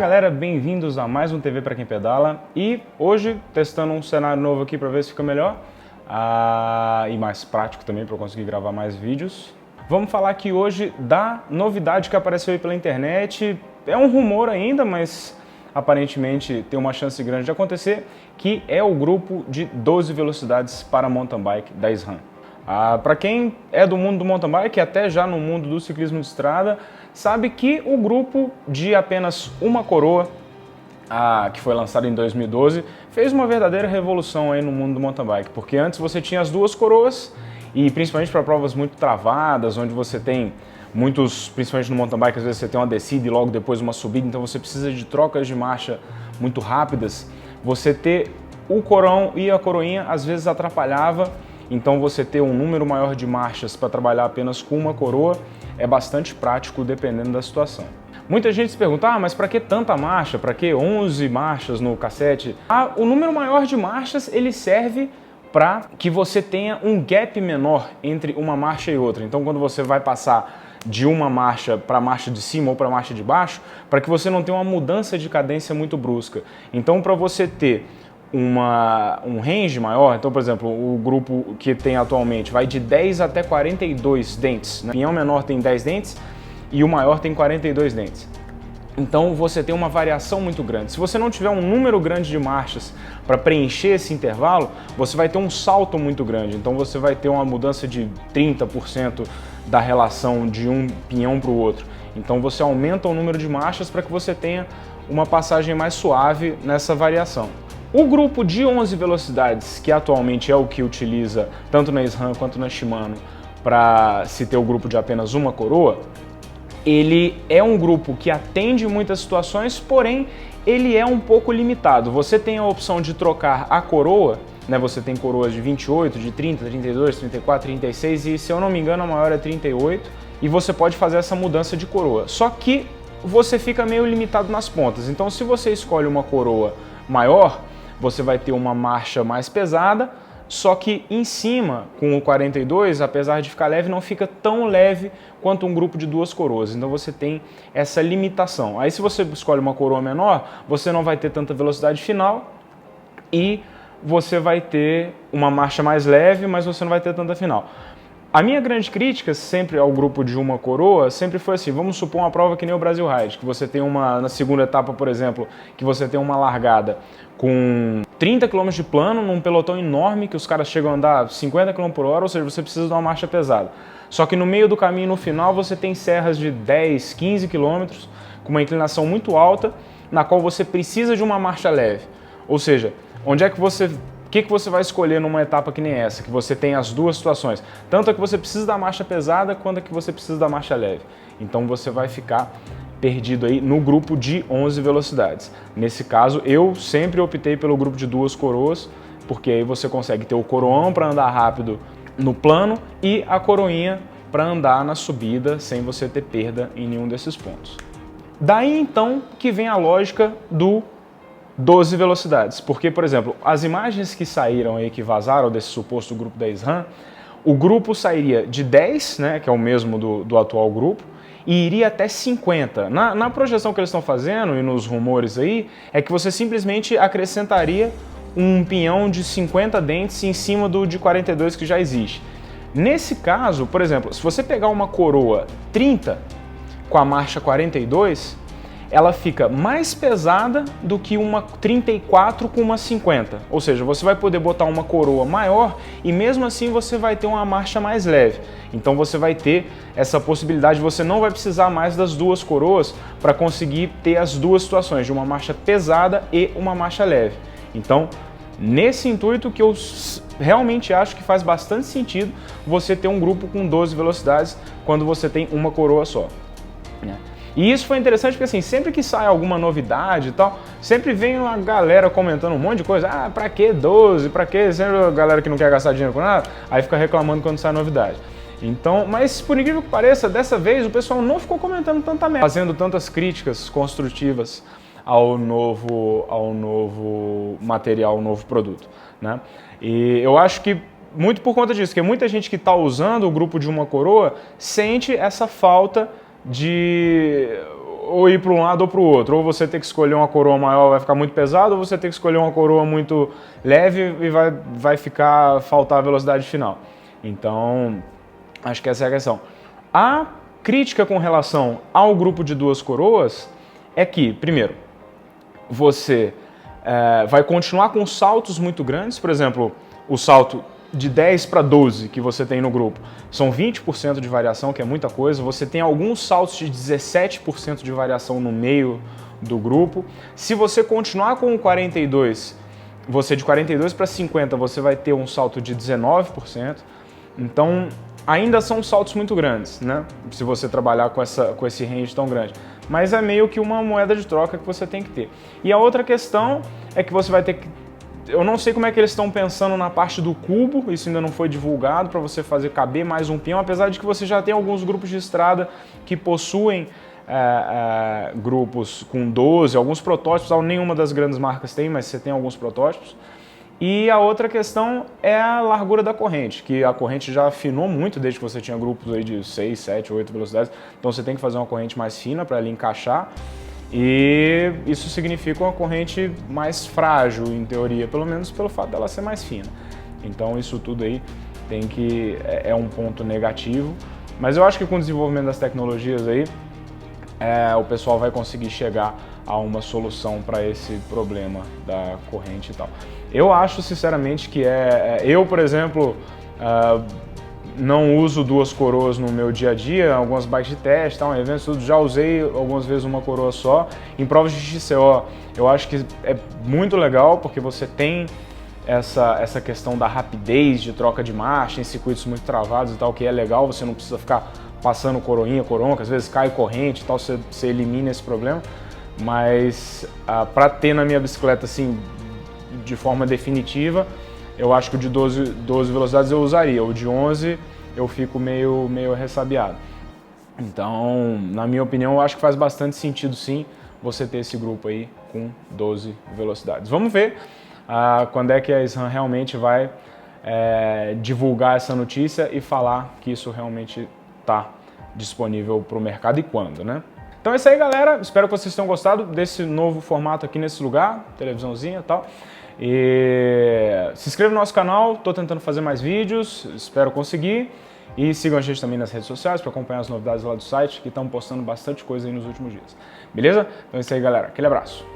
galera, bem-vindos a mais um TV para quem pedala e hoje testando um cenário novo aqui para ver se fica melhor e mais prático também para eu conseguir gravar mais vídeos. Vamos falar aqui hoje da novidade que apareceu aí pela internet, é um rumor ainda, mas aparentemente tem uma chance grande de acontecer, que é o grupo de 12 velocidades para mountain bike da SRAM. Para quem é do mundo do mountain bike, até já no mundo do ciclismo de estrada, sabe que o grupo de apenas uma coroa, que foi lançado em 2012, fez uma verdadeira revolução aí no mundo do mountain bike, porque antes você tinha as duas coroas, e principalmente para provas muito travadas, onde você tem muitos, principalmente no mountain bike, às vezes você tem uma descida e logo depois uma subida, então você precisa de trocas de marcha muito rápidas, você ter o corão e a coroinha às vezes atrapalhava. Então você ter um número maior de marchas para trabalhar apenas com uma coroa é bastante prático dependendo da situação. Muita gente se pergunta, mas para que tanta marcha? Para que 11 marchas no cassete? O número maior de marchas ele serve para que você tenha um gap menor entre uma marcha e outra. Então quando você vai passar de uma marcha para a marcha de cima ou para a marcha de baixo, para que você não tenha uma mudança de cadência muito brusca. Então para você ter um range maior, então por exemplo, o grupo que tem atualmente vai de 10 até 42 dentes, né? O pinhão menor tem 10 dentes e o maior tem 42 dentes. Então você tem uma variação muito grande. Se você não tiver um número grande de marchas para preencher esse intervalo, você vai ter um salto muito grande. Então você vai ter uma mudança de 30% da relação de um pinhão para o outro. Então você aumenta o número de marchas para que você tenha uma passagem mais suave nessa variação. O grupo de 11 velocidades, que atualmente é o que utiliza tanto na SRAM quanto na Shimano para se ter o grupo de apenas uma coroa, ele é um grupo que atende muitas situações, porém ele é um pouco limitado. Você tem a opção de trocar a coroa, né? Você tem coroas de 28, de 30, 32, 34, 36 e, se eu não me engano, a maior é 38 e você pode fazer essa mudança de coroa. Só que você fica meio limitado nas pontas. Então se você escolhe uma coroa maior, você vai ter uma marcha mais pesada, só que em cima, com o 42, apesar de ficar leve, não fica tão leve quanto um grupo de duas coroas. Então você tem essa limitação. Aí se você escolhe uma coroa menor, você não vai ter tanta velocidade final e você vai ter uma marcha mais leve, mas você não vai ter tanta final. A minha grande crítica sempre ao grupo de uma coroa sempre foi assim, vamos supor uma prova que nem o Brasil Ride, que você tem na segunda etapa, por exemplo, que você tem uma largada com 30 km de plano, num pelotão enorme, que os caras chegam a andar 50 km por hora, ou seja, você precisa de uma marcha pesada. Só que no meio do caminho, no final, você tem serras de 10, 15 km, com uma inclinação muito alta, na qual você precisa de uma marcha leve. Ou seja, onde é que você... O que você vai escolher numa etapa que nem essa, que você tem as duas situações? Tanto a que você precisa da marcha pesada, quanto a que você precisa da marcha leve. Então você vai ficar perdido aí no grupo de 11 velocidades. Nesse caso, eu sempre optei pelo grupo de duas coroas, porque aí você consegue ter o coroão para andar rápido no plano e a coroinha para andar na subida sem você ter perda em nenhum desses pontos. Daí então que vem a lógica do 12 velocidades, porque, por exemplo, as imagens que saíram aí, que vazaram desse suposto grupo da SRAM, o grupo sairia de 10, né, que é o mesmo do atual grupo, e iria até 50. Na projeção que eles estão fazendo e nos rumores aí, é que você simplesmente acrescentaria um pinhão de 50 dentes em cima do de 42 que já existe. Nesse caso, por exemplo, se você pegar uma coroa 30 com a marcha 42, ela fica mais pesada do que uma 34 com uma 50. Ou seja, você vai poder botar uma coroa maior e mesmo assim você vai ter uma marcha mais leve. Então você vai ter essa possibilidade, você não vai precisar mais das duas coroas para conseguir ter as duas situações, de uma marcha pesada e uma marcha leve. Então, nesse intuito que eu realmente acho que faz bastante sentido você ter um grupo com 12 velocidades quando você tem uma coroa só, né? E isso foi interessante porque assim, sempre que sai alguma novidade e tal, sempre vem uma galera comentando um monte de coisa, pra que 12, pra que? Sempre a galera que não quer gastar dinheiro com nada, aí fica reclamando quando sai novidade. Então, mas por incrível que pareça, dessa vez o pessoal não ficou comentando tanta merda, fazendo tantas críticas construtivas ao novo material, ao novo produto, né? E eu acho que muito por conta disso, que muita gente que está usando o grupo de uma coroa sente essa falta de ou ir para um lado ou para o outro. Ou você ter que escolher uma coroa maior, vai ficar muito pesado, ou você ter que escolher uma coroa muito leve e vai faltar a velocidade final. Então, acho que essa é a questão. A crítica com relação ao grupo de duas coroas é que, primeiro, você vai continuar com saltos muito grandes. Por exemplo, o salto de 10 para 12 que você tem no grupo são 20% de variação, que é muita coisa. Você tem alguns saltos de 17% de variação no meio do grupo. Se você continuar com o 42, você de 42 para 50, você vai ter um salto de 19%. Então, ainda são saltos muito grandes, né? Se você trabalhar com esse range tão grande. Mas é meio que uma moeda de troca que você tem que ter. E a outra questão é que você vai ter que... Eu não sei como é que eles estão pensando na parte do cubo, isso ainda não foi divulgado, para você fazer caber mais um peão, apesar de que você já tem alguns grupos de estrada que possuem grupos com 12, alguns protótipos, nenhuma das grandes marcas tem, mas você tem alguns protótipos. E a outra questão é a largura da corrente, que a corrente já afinou muito desde que você tinha grupos aí de 6, 7, 8 velocidades, então você tem que fazer uma corrente mais fina para ela encaixar, e isso significa uma corrente mais frágil, em teoria, pelo menos pelo fato dela ser mais fina. Então isso tudo aí é um ponto negativo, mas eu acho que com o desenvolvimento das tecnologias aí, o pessoal vai conseguir chegar a uma solução para esse problema da corrente e tal. Eu acho, sinceramente, que eu, por exemplo, não uso duas coroas no meu dia a dia, algumas bikes de teste, em eventos, tudo, já usei algumas vezes uma coroa só. Em provas de XCO, eu acho que é muito legal, porque você tem essa questão da rapidez de troca de marcha em circuitos muito travados e tal, que é legal, você não precisa ficar passando coroinha, coronca, às vezes cai corrente e tal, você elimina esse problema. Mas para ter na minha bicicleta assim, de forma definitiva, eu acho que o de 12 velocidades eu usaria, o de 11 eu fico meio ressabiado. Então, na minha opinião, eu acho que faz bastante sentido sim você ter esse grupo aí com 12 velocidades. Vamos ver quando é que a SRAM realmente vai divulgar essa notícia e falar que isso realmente está disponível para o mercado e quando, né? Então é isso aí, galera. Espero que vocês tenham gostado desse novo formato aqui nesse lugar, televisãozinha e tal. E se inscreva no nosso canal, estou tentando fazer mais vídeos, espero conseguir. E sigam a gente também nas redes sociais para acompanhar as novidades lá do site, que estamos postando bastante coisa aí nos últimos dias. Beleza? Então é isso aí, galera. Aquele abraço.